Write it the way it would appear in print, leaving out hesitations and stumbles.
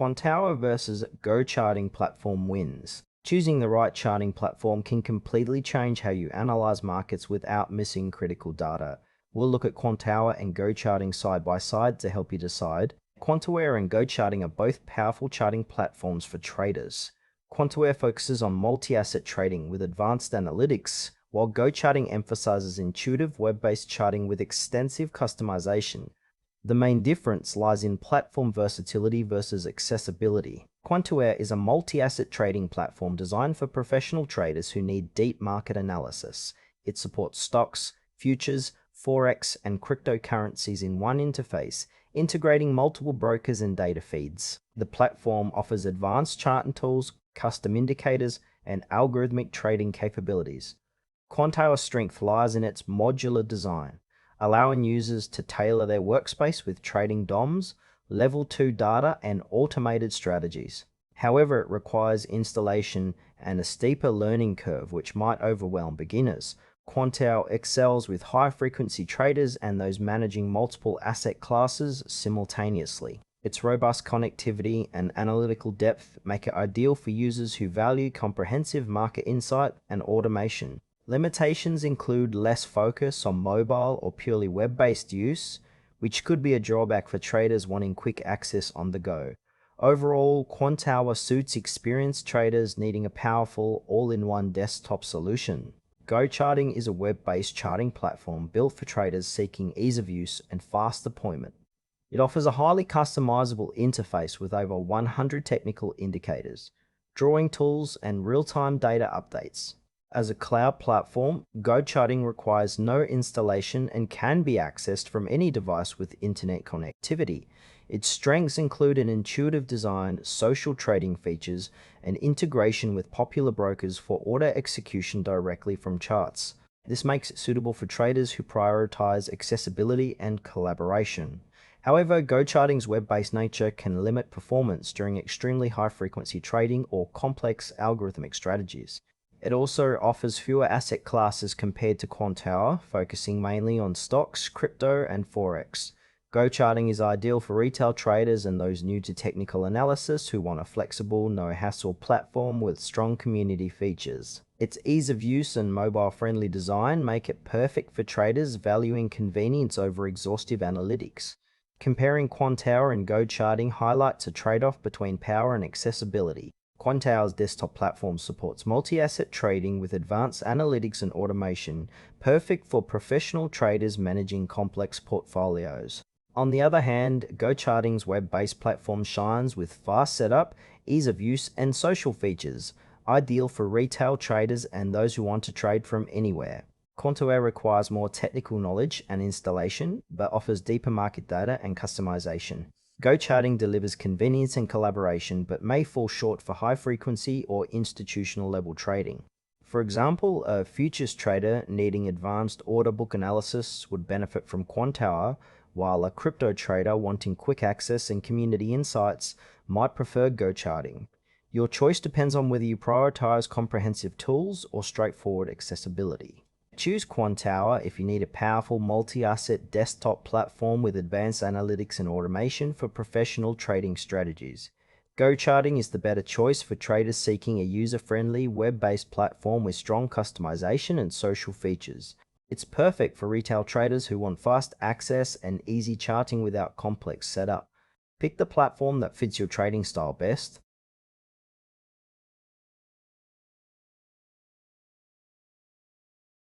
Quantower versus GoCharting platform wins. Choosing the right charting platform can completely change how you analyze markets without missing critical data. We'll look at Quantower and GoCharting side by side to help you decide. Quantower and GoCharting are both powerful charting platforms for traders. Quantower focuses on multi-asset trading with advanced analytics, while GoCharting emphasizes intuitive web-based charting with extensive customization. The main difference lies in platform versatility versus accessibility. Quantower is a multi-asset trading platform designed for professional traders who need deep market analysis. It supports stocks, futures, forex, and cryptocurrencies in one interface, integrating multiple brokers and data feeds. The platform offers advanced charting tools, custom indicators, and algorithmic trading capabilities. Quantower's strength lies in its modular design, allowing users to tailor their workspace with trading DOMs, level 2 data, and automated strategies. However, it requires installation and a steeper learning curve which might overwhelm beginners. Quantower excels with high-frequency traders and those managing multiple asset classes simultaneously. Its robust connectivity and analytical depth make it ideal for users who value comprehensive market insight and automation. Limitations include less focus on mobile or purely web-based use, which could be a drawback for traders wanting quick access on the go. Overall, Quantower suits experienced traders needing a powerful, all-in-one desktop solution. GoCharting is a web-based charting platform built for traders seeking ease of use and fast deployment. It offers a highly customizable interface with over 100 technical indicators, drawing tools, and real-time data updates. As a cloud platform, GoCharting requires no installation and can be accessed from any device with internet connectivity. Its strengths include an intuitive design, social trading features, and integration with popular brokers for order execution directly from charts. This makes it suitable for traders who prioritize accessibility and collaboration. However, GoCharting's web-based nature can limit performance during extremely high-frequency trading or complex algorithmic strategies. It also offers fewer asset classes compared to Quantower, focusing mainly on stocks, crypto, and forex. GoCharting is ideal for retail traders and those new to technical analysis who want a flexible, no-hassle platform with strong community features. Its ease of use and mobile-friendly design make it perfect for traders valuing convenience over exhaustive analytics. Comparing Quantower and GoCharting highlights a trade-off between power and accessibility. Quantower's desktop platform supports multi-asset trading with advanced analytics and automation, perfect for professional traders managing complex portfolios. On the other hand, GoCharting's web-based platform shines with fast setup, ease of use, and social features, ideal for retail traders and those who want to trade from anywhere. Quantower requires more technical knowledge and installation, but offers deeper market data and customization. GoCharting delivers convenience and collaboration, but may fall short for high-frequency or institutional-level trading. For example, a futures trader needing advanced order book analysis would benefit from Quantower, while a crypto trader wanting quick access and community insights might prefer GoCharting. Your choice depends on whether you prioritize comprehensive tools or straightforward accessibility. Choose Quantower if you need a powerful multi-asset desktop platform with advanced analytics and automation for professional trading strategies. GoCharting is the better choice for traders seeking a user-friendly, web-based platform with strong customization and social features. It's perfect for retail traders who want fast access and easy charting without complex setup. Pick the platform that fits your trading style best.